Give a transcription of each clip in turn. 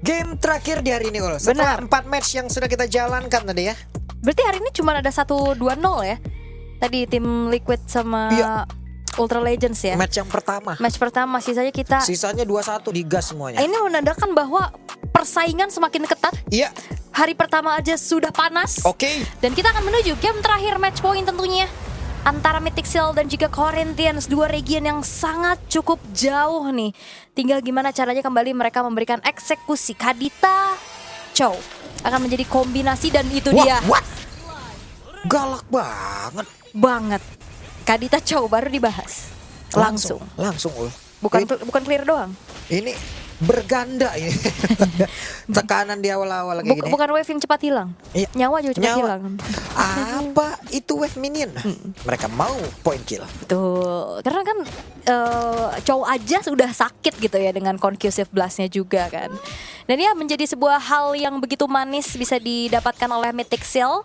game terakhir di hari ini kalau setelah 4 match yang sudah kita jalankan tadi ya. Berarti hari ini cuma ada 1-2-0 ya. Tadi tim Liquid sama Ultra Legends ya. Match yang pertama. Match pertama, sisanya kita. Sisanya 2-1 digas semuanya. Ini menandakan bahwa persaingan semakin ketat. Iya. Hari pertama aja sudah panas. Oke. Dan kita akan menuju game terakhir match point tentunya. Antara Mythic Seal dan juga Corinthians, dua region yang sangat cukup jauh nih. Tinggal gimana caranya kembali mereka memberikan eksekusi. Kadita, Chow akan menjadi kombinasi dan itu dia. Wah. Galak banget. Kadita Chow baru dibahas. Langsung. Ul. Bukan clear doang. Ini berganda ini. Tekanan di awal-awal kayak gini. Bukan wave yang cepat hilang. Iya. Nyawa juga cepat hilang. Apa itu wave minion? Mereka mau point kill. Betul. Karena kan Chow aja sudah sakit gitu ya dengan concussive blastnya juga kan. Dan ya menjadi sebuah hal yang begitu manis bisa didapatkan oleh Mythic Seal.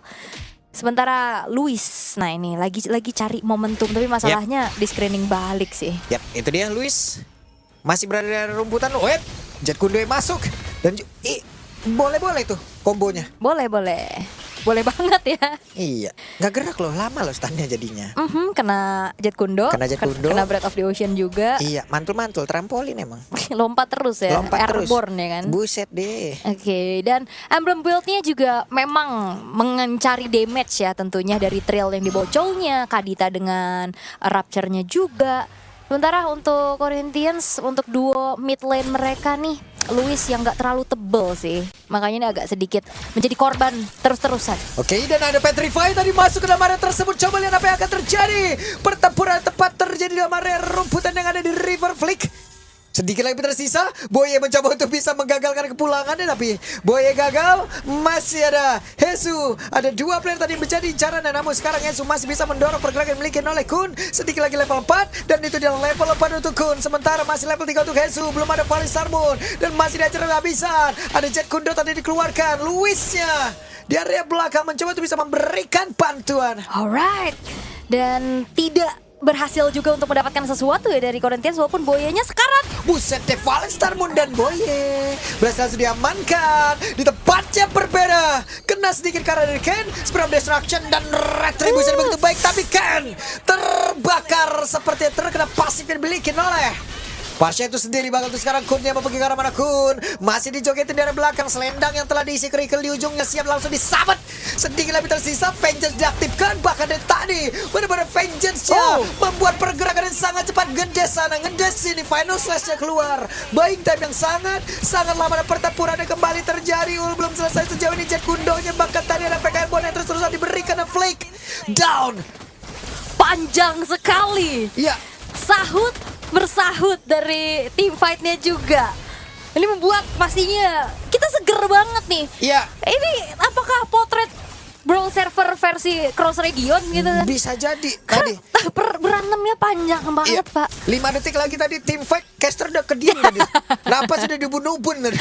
Sementara Luis, nah ini lagi cari momentum, tapi masalahnya di screening balik sih. Yap, itu dia Luis. Masih berada di rumputan. Jet Kundo masuk dan boleh tuh kombonya. Boleh banget ya. Iya, nggak gerak loh, lama loh stunnya jadinya. Kena Jet Kundo, kena Breath of the Ocean juga. Iya, mantul trampolin emang. Lompat terus ya, airborne terus. Ya kan. Buset deh. Oke, dan emblem build-nya juga memang mencari damage ya tentunya dari trail yang dibocolnya, Kadita dengan rapture-nya juga. Sementara untuk Corinthians, untuk duo mid lane mereka nih, Luis yang gak terlalu tebel sih. Makanya ini agak sedikit menjadi korban terus-terusan. Oke, dan ada Petrify tadi masuk ke dalam area tersebut. Coba lihat apa yang akan terjadi. Pertempuran tepat terjadi dalam area rumputan yang ada di River Flick. Sedikit lagi tersisa, Boye mencoba untuk bisa menggagalkan kepulangannya, tapi Boye gagal. Masih ada Hesu, ada dua player tadi menjadi incaran, dan namun sekarang Hesu masih bisa mendorong pergerakan dimiliki oleh Kun. Sedikit lagi level 4, dan itu dia level 4 untuk Kun. Sementara masih level 3 untuk Hesu, belum ada Valis Harmon, dan masih diajar kehabisan. Ada Jet Kundo tadi dikeluarkan, Luisnya di area belakang mencoba untuk bisa memberikan bantuan. Alright, dan tidak berhasil juga untuk mendapatkan sesuatu ya dari Corinthians, walaupun Boyenya sekarat. Buset deh, Valenstarmon dan Boye berhasil diamankan di tempat yang berbeda. Kena sedikit karena dari Ken, Spirit of Destruction dan Retribution begitu baik, tapi Ken terbakar seperti terkena pasif yang dimiliki oleh Pasha itu sendiri. Bakal tuh sekarang Kun yang mau pergi ke arah mana. Kun masih dijogetin dari belakang. Selendang yang telah diisi kerikil di ujungnya siap langsung disabet. Sedikit lebih tersisa, Vengeance diaktifkan. Bahkan dari tadi benar-benar Vengeance-nya membuat pergerakan yang sangat cepat. Ngedes sana, ngedes sini, final slash-nya keluar. Buying time yang sangat lama, dan pertempuran yang kembali terjadi. Belum selesai sejauh ini Jet Kundonya. Bahkan tadi ada PKR Bond yang terus-terusan diberikan Flake down. Panjang sekali. Iya. Bersahut dari tim fight-nya juga. Ini membuat pastinya kita seger banget nih. Iya. Ini apakah potret Brawl server versi cross region gitu kan? Bisa jadi tadi. Berantemnya panjang banget, Pak. 5 detik lagi tadi tim fight caster udah kediam tadi. Napas sudah dibunuh-bun tadi.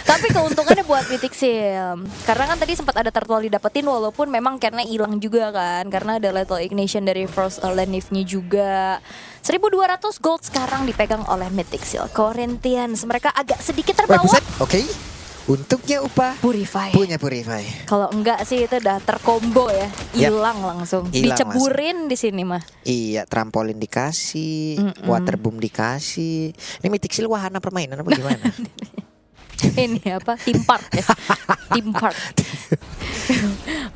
Tapi keuntungannya buat Mythic Seal, karena kan tadi sempat ada turtle didapetin, walaupun memang karena hilang juga kan, karena ada Lethal Ignition dari First Lenif-nya juga. 1200 gold sekarang dipegang oleh Mythic Seal. Corinthians mereka agak sedikit terbawa. Oke. Untuknya upah Purify. Punya Purify. Kalau enggak sih itu udah terkombo ya, hilang langsung. Diceburin di sini mah. Iya, trampolin dikasih, waterboom dikasih. Ini Mythic Seal wahana permainan apa gimana? Ini apa? Team Park ya. Team Park.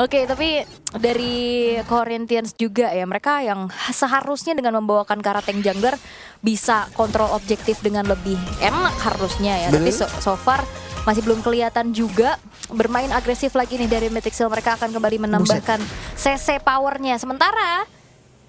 Oke, tapi dari Corinthians juga ya, mereka yang seharusnya dengan membawakan Karateng Jungler bisa kontrol objektif dengan lebih enak harusnya ya. Tapi so far masih belum kelihatan juga. Bermain agresif lagi nih dari Mythic Seal, mereka akan kembali menambahkan CC powernya. Sementara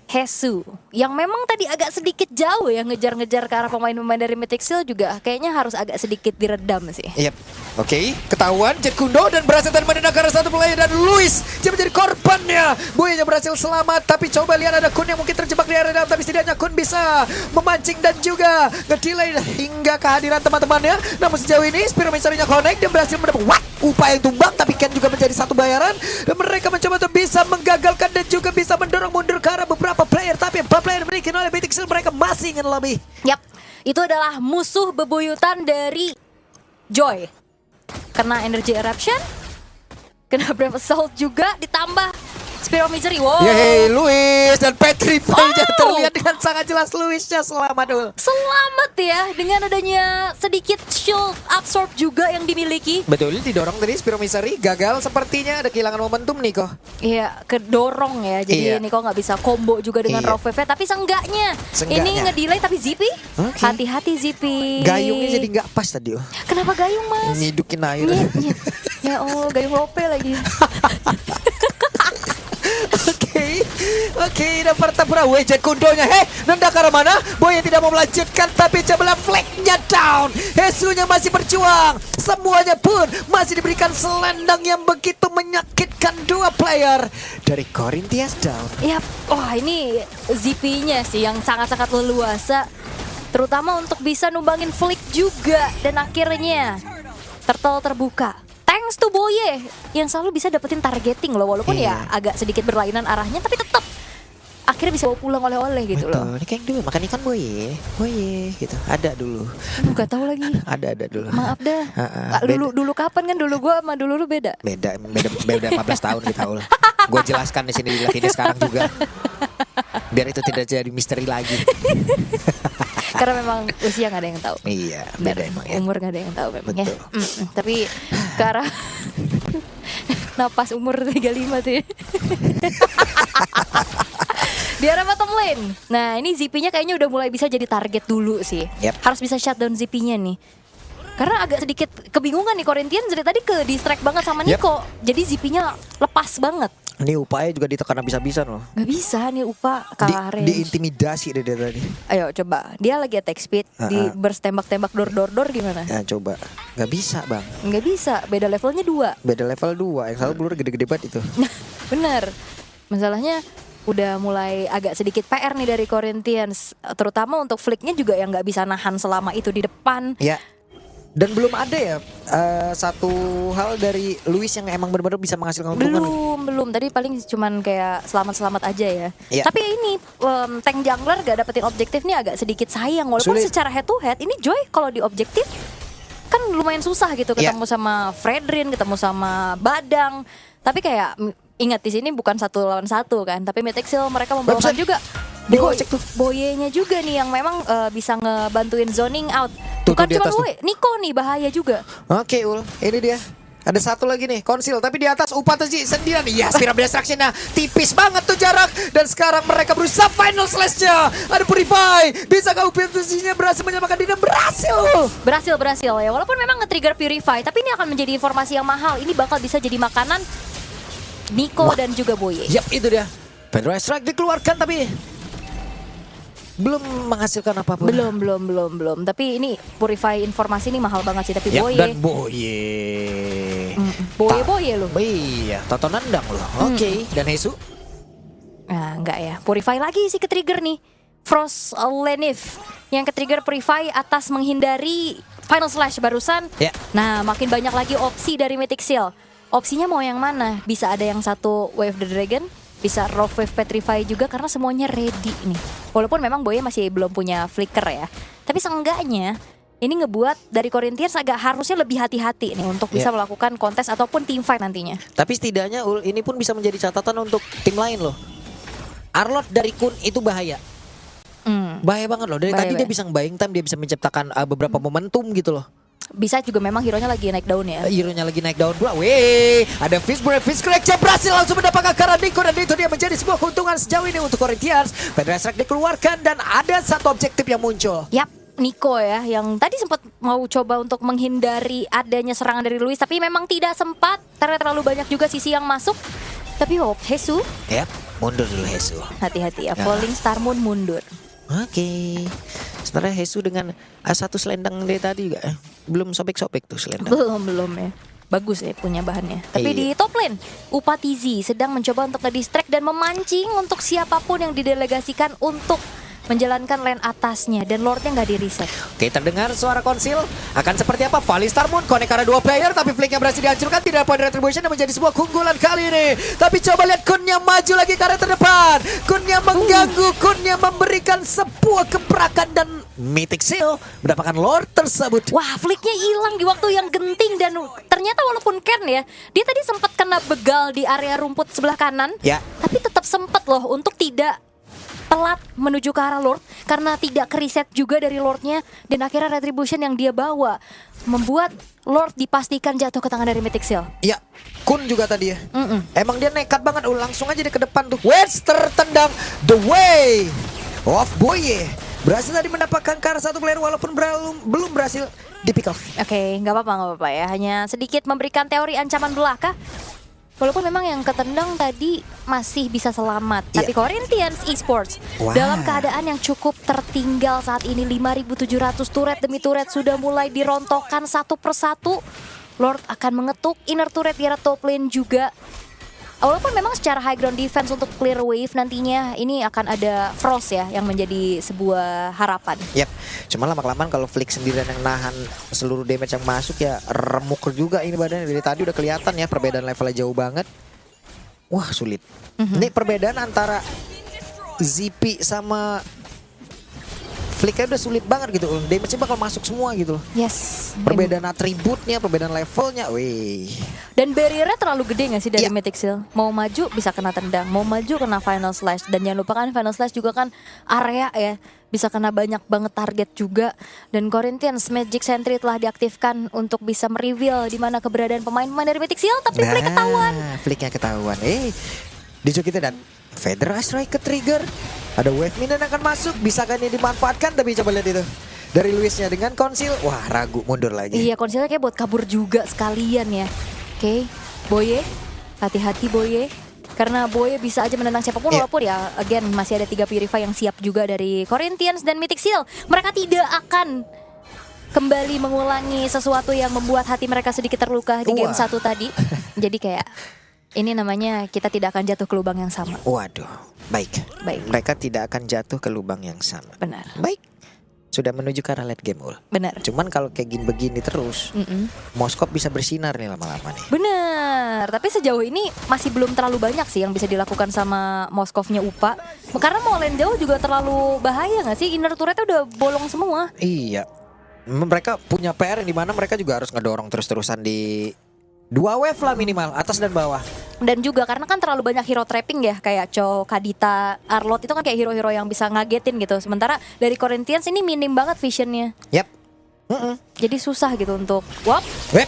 Hesu yang memang tadi agak sedikit jauh ya ngejar-ngejar ke arah pemain-pemain dari Mythic Seal juga kayaknya harus agak sedikit diredam sih. Yep. Oke, ketahuan Jet Kundo dan berhasil tadi menendangkan satu player, dan Luis dia menjadi korbannya. Boynya berhasil selamat, tapi coba lihat ada Kun yang mungkin terjebak di area dalam, tapi setidaknya Kun bisa memancing dan juga nge-delay hingga kehadiran teman-temannya. Namun sejauh ini Spirit Mystery-nya connect dan berhasil mendapat upaya yang tumbang, tapi Ken juga menjadi satu bayaran, dan mereka mencoba untuk bisa menggagalkan dan juga bisa mendorong mundur ke arah beberapa player, tapi 4 player dimiliki oleh Mythic Seal, mereka masih ingin lebih. Yap, itu adalah musuh bebuyutan dari Joy kena Energy Eruption, kena Brave Assault juga, ditambah Spear of Misery. Wow. Yeay, Luis dan Petrify Wow. terlihat dengan sangat jelas. Luisnya selamat dulu. Selamat ya dengan adanya sedikit shield absorb juga yang dimiliki. Betul, didorong tadi Spear of Misery gagal sepertinya, ada kehilangan momentum nih kok. Iya, kedorong ya. Jadi Iya. ini kok nggak bisa combo juga dengan Iya. Raw Wave, tapi seenggaknya ini ngedelay tapi Zippy. Oke. Hati-hati Zippy. Gayungnya jadi nggak pas tadi. Kenapa gayung, Mas? Nyidukin air. Nyet, nyet. Ya Allah, gayung lope lagi. Oke, dan Pertapura Wejek kundonya. Nenda ke arah mana? Boy tidak mau melanjutkan, tapi coba flagnya down. Hesunya masih berjuang. Semuanya pun masih diberikan selendang yang begitu menyakitkan dua player dari Corinthians down. Ya, wah ini Zippy-nya sih yang sangat-sangat leluasa. Terutama untuk bisa numbangin flick juga. Dan akhirnya Turtle terbuka. Thanks to Boye yang selalu bisa dapetin targeting loh. Walaupun ya agak sedikit berlainan arahnya, tapi tetap akhirnya bisa bawa pulang oleh-oleh gitu loh. Ini kayak dulu makan ikan Boye gitu. Ada dulu. Gak tahu lagi. Ada dulu. Maaf dah. Dulu kapan kan, dulu gua sama dulu lu beda. Beda 15 tahun kita ul. Gue jelaskan di sini di live ini sekarang juga. Biar itu tidak jadi misteri lagi. Karena memang usia gak ada yang tahu. Iya, beda emang ya. Umur gak ada yang tahu memang ya. Betul. Tapi ke arah napas umur 35 tuh ya. Di arah bottom lane. Nah ini Zippy-nya kayaknya udah mulai bisa jadi target dulu sih. Yep. Harus bisa shutdown Zippy-nya nih. Karena agak sedikit kebingungan nih Corinthians dari tadi ke distract banget sama Yep. Nico. Jadi Zippy-nya lepas banget. Ini upaya juga ditekan habis-habisan loh. Gak bisa nih Upa kalah range. Diintimidasi deh dia tadi. Ayo coba, dia lagi attack speed, di burst tembak-tembak door gimana? Nah coba, nggak bisa bang. Nggak bisa, beda levelnya 2. Beda level 2, yang selalu blur gede-gede banget itu. Bener, masalahnya udah mulai agak sedikit PR nih dari Corinthians. Terutama untuk flicknya juga yang nggak bisa nahan selama itu di depan. Ya, dan belum ada ya satu hal dari Luis yang emang benar-benar bisa menghasilkan keuntungan. Belum. Tadi paling cuman kayak selamat-selamat aja ya. Iya. Tapi ini tank jungler gak dapetin objektif nih agak sedikit sayang. Walaupun Sulit. secara head to head ini Joy kalau di objektif kan lumayan susah gitu ketemu sama Fredrin, ketemu sama Badang. Tapi kayak ingat di sini bukan 1 lawan 1 kan, tapi Mythic Seal mereka membawakan juga Boye-nya juga nih yang memang bisa ngebantuin zoning out. Bukan Tuh, di cuma atas Boye, Nico nih bahaya juga. Oke Ul, ini dia. Ada satu lagi nih, Konsil. Tapi di atas Upataji sendirian. Iya, Spear of Destruction. Nah, tipis banget tuh jarak. Dan sekarang mereka berusaha final slash-nya. Ada Purify. Bisakah Upatajinya berhasil menyamakan diri? Berhasil ya. Walaupun memang nge-trigger Purify, tapi ini akan menjadi informasi yang mahal. Ini bakal bisa jadi makanan Nico dan juga Boye. Yap, itu dia. Pedro Strike dikeluarkan tapi belum menghasilkan apapun. Belum. Tapi ini Purify informasi ini mahal banget sih. Tapi Yap, Boye. dan Boye. Boye loh. Iya, Toto nendang loh. Oke, dan Hesu. Nah, enggak ya. Purify lagi sih ke-trigger nih. Frost Lenif yang ke-trigger Purify atas menghindari Final Slash barusan. Ya. Nah, makin banyak lagi opsi dari Mythic Seal. Opsinya mau yang mana? Bisa ada yang satu Wave the Dragon, bisa Rough Wave Petrify juga karena semuanya ready nih. Walaupun memang Boye masih belum punya flicker ya. Tapi seenggaknya ini ngebuat dari Corinthians agak harusnya lebih hati-hati nih untuk bisa melakukan kontes ataupun team fight nantinya. Tapi setidaknya Ul, ini pun bisa menjadi catatan untuk tim lain loh. Arlot dari Kun itu bahaya. Bahaya banget loh. Dari tadi dia bisa nge-buying time, dia bisa menciptakan beberapa momentum gitu loh. Bisa juga memang hero-nya lagi naik daun ya. Hero-nya lagi naik daun pula. Weh, ada Fish Crack yang berhasil langsung mendapatkan Karadiko. Dan itu dia menjadi sebuah keuntungan sejauh ini untuk Corinthians. Pedro Strike dikeluarkan dan ada satu objektif yang muncul. Yap, Nico ya yang tadi sempat mau coba untuk menghindari adanya serangan dari Luis, tapi memang tidak sempat karena terlalu banyak juga sisi yang masuk. Tapi Hesu, Yap, mundur dulu Hesu. hati-hati ya, Falling Star Moon mundur. Oke. Sebenarnya Hesu dengan satu selendang dari tadi juga belum sobek-sobek tuh selendang. Belum ya. Bagus ya punya bahannya. Tapi Iya. di top lane, Upatizi sedang mencoba untuk nge-distract dan memancing untuk siapapun yang didelegasikan untuk menjalankan lane atasnya dan Lordnya nggak di reset. Oke, terdengar suara konsil. Akan seperti apa? Valistar Moon connect karena 2 player, tapi flicknya berhasil dihancurkan. Tidak ada point retribution yang menjadi sebuah keunggulan kali ini. Tapi coba lihat Kunnya maju lagi ke arah terdepan. Kunnya mengganggu, Kunnya memberikan sebuah gebrakan dan Mythic Seal mendapatkan Lord tersebut. Wah, flicknya hilang di waktu yang genting dan ternyata walaupun Ken ya, dia tadi sempat kena begal di area rumput sebelah kanan. Ya. Tapi tetap sempat loh untuk tidak telat menuju ke arah Lord karena tidak keriset juga dari Lordnya dan akhirnya retribution yang dia bawa membuat Lord dipastikan jatuh ke tangan dari Mythic Seal. Ya, Kun juga tadi ya. Emang dia nekat banget, langsung aja dia ke depan tuh. Wedge tertendang, the way of Boye berhasil tadi mendapatkan ke arah satu player walaupun belum berhasil di pick off. Oke, nggak apa-apa ya. Hanya sedikit memberikan teori ancaman belaka. Walaupun memang yang ketendang tadi masih bisa selamat. Tapi Corinthians Esports dalam keadaan yang cukup tertinggal saat ini. 5.700 turret demi turret sudah mulai dirontokkan satu persatu. Lord akan mengetuk inner turret di arah top lane juga. Walaupun memang secara high ground defense untuk clear wave nantinya ini akan ada Frost ya yang menjadi sebuah harapan. Yap, cuma lama-kelamaan kalau Flick sendirian yang nahan seluruh damage yang masuk ya remuk juga ini badannya. Dari tadi udah kelihatan ya perbedaan levelnya jauh banget. Wah sulit. Ini perbedaan antara ZP sama Flicknya udah sulit banget gitu. Damage-nya bakal masuk semua gitu loh. Yes. Perbedaan atributnya, perbedaan levelnya, wih. Dan barriernya terlalu gede gak sih dari Mythic Seal? Mau maju bisa kena tendang, mau maju kena Final Slash. Dan jangan lupa kan Final Slash juga kan area ya, bisa kena banyak banget target juga. Dan Corinthians Magic Sentry telah diaktifkan untuk bisa mereveal di mana keberadaan pemain-pemain dari Mythic Seal. Tapi Flick ketahuan. Flicknya ketahuan. Di kita dan Fedra Strike ke trigger. Ada wave minion yang akan masuk, bisakah ini dimanfaatkan? Tapi coba lihat itu. Dari Luisnya dengan konsil, wah ragu mundur lagi. Iya, konsilnya kayak buat kabur juga sekalian ya. Oke, Boye, hati-hati Boye. Karena Boye bisa aja menendang siapapun walaupun ya again masih ada 3 Purify yang siap juga dari Corinthians dan Mythic Seal. Mereka tidak akan kembali mengulangi sesuatu yang membuat hati mereka sedikit terluka di game 1 tadi. Jadi kayak ini namanya kita tidak akan jatuh ke lubang yang sama. Waduh, baik. Mereka tidak akan jatuh ke lubang yang sama. Benar. Baik. Sudah menuju ke arah late game ul. Benar. Cuman kalau kayak gini begini terus, Moskop bisa bersinar nih lama-lama nih. Benar. Tapi sejauh ini masih belum terlalu banyak sih yang bisa dilakukan sama Moskovnya UPA. Karena mau lane jauh juga terlalu bahaya nggak sih? Inner turretnya udah bolong semua. Iya. Mereka punya PR yang dimana mereka juga harus ngedorong terus-terusan di 2 wave lah minimal, atas dan bawah. Dan juga karena kan terlalu banyak hero trapping ya, kayak Cho, Kadita, Arlot itu kan kayak hero-hero yang bisa ngagetin gitu. Sementara dari Corinthians ini minim banget visionnya. Yap. Jadi susah gitu untuk Web.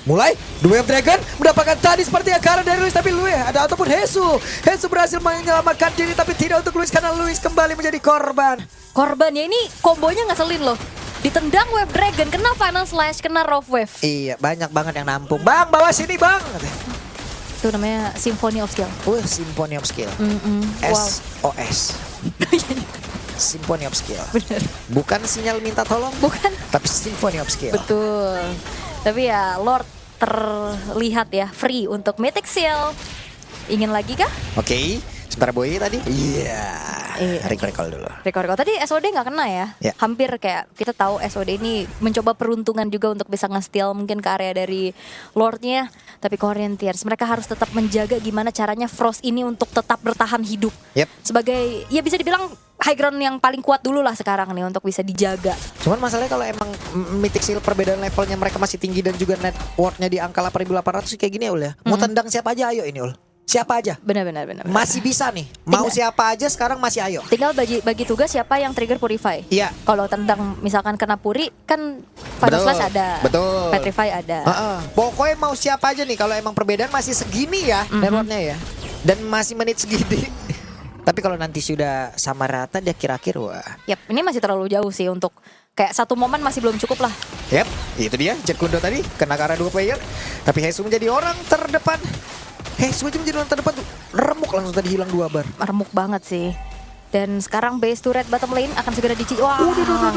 Mulai Wave Dragon mendapatkan tadi seperti akar dari Luis, tapi Luis ada ataupun Hesu berhasil menyelamatkan diri tapi tidak untuk Luis karena Luis kembali menjadi korban. Korbannya ini kombonya ngeselin loh. Ditendang Wave Dragon, kena Final Slash, kena Rough Wave. Iya, banyak banget yang nampung. Bang, bawa sini bang. Itu namanya Symphony of Skill. Symphony of Skill. Wow. SOS. Symphony of Skill. Bener. Bukan sinyal minta tolong, Bukan. tapi Symphony of Skill. Betul. Tapi ya Lord terlihat ya free untuk Mythic Seal. Ingin lagi kah? Oke. Sebentar Boy tadi. Iya. Recall dulu. Recall. Tadi SOD nggak kena ya? Hampir kayak kita tahu SOD ini mencoba peruntungan juga untuk bisa nge-steal mungkin ke area dari Lordnya. Tapi Corinthians mereka harus tetap menjaga gimana caranya Frost ini untuk tetap bertahan hidup. Sebagai ya bisa dibilang high ground yang paling kuat dulu lah sekarang nih untuk bisa dijaga. Cuman masalahnya kalau emang Mythic Seal perbedaan levelnya mereka masih tinggi dan juga net worth-nya di angka 8.800 kayak gini ya Ul ya. Mau tendang siapa aja ayo ini Ul. Siapa aja? Benar. Masih bisa nih. Mau siapa aja sekarang masih ayo. Tinggal bagi tugas siapa yang trigger Purify. Iya. Kalau tendang misalkan kena Puri kan Final Slash ada. Betul. Petrify ada. Pokoknya mau siapa aja nih kalau emang perbedaan masih segini ya networknya ya. Dan masih menit segini. Tapi kalau nanti sudah sama rata dia kira-kira wah. Yap, ini masih terlalu jauh sih untuk kayak satu momen masih belum cukup lah. Yap, itu dia Jet Kundo tadi kena ke arah 2 player. Tapi Hesu menjadi orang terdepan. Hesu aja menjadi orang terdepan tuh. Remuk langsung tadi hilang 2 bar. Remuk banget sih. Dan sekarang base turret bottom lane akan segera wah,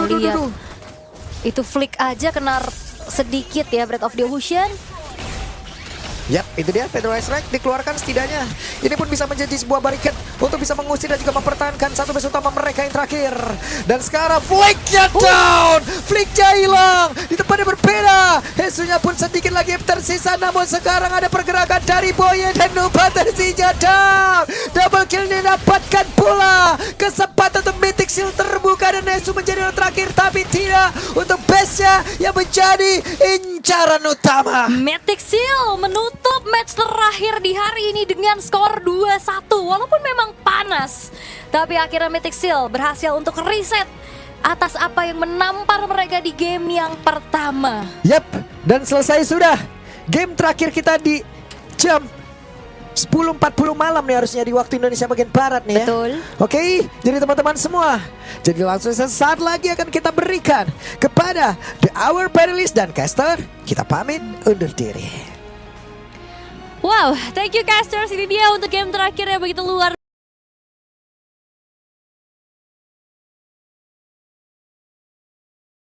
lihat. Itu flick aja kena sedikit ya Breath of the Ocean. Yap, itu dia Federal Strike dikeluarkan setidaknya. Ini pun bisa menjadi sebuah barikat untuk bisa mengusir dan juga mempertahankan satu base utama mereka yang terakhir. Dan sekarang Flicknya down, Flicknya hilang. Di tempatnya berbeda, Hesunya pun sedikit lagi tersisa. Namun sekarang ada pergerakan dari Boye dan Nuba tersinya down. Double kill didapatkan pula. Kesempatan untuk Mythic Shield terbuka dan Hesu menjadi yang terakhir. Tapi tidak untuk base-nya yang menjadi incaran utama. Mythic Shield menutup match terakhir di hari ini dengan skor 2-1. Walaupun memang panas, tapi akhirnya Mythic Shield berhasil untuk reset atas apa yang menampar mereka di game yang pertama. Yap, dan selesai sudah game terakhir kita di jam 10.40 malam nih harusnya di waktu Indonesia bagian Barat nih ya. Betul. Oke, jadi teman-teman semua, jadi langsung sesaat lagi akan kita berikan kepada The Hour Panelist dan Caster. Kita pamit undur diri. Wow, thank you casters. Ini dia untuk game terakhir yang begitu luar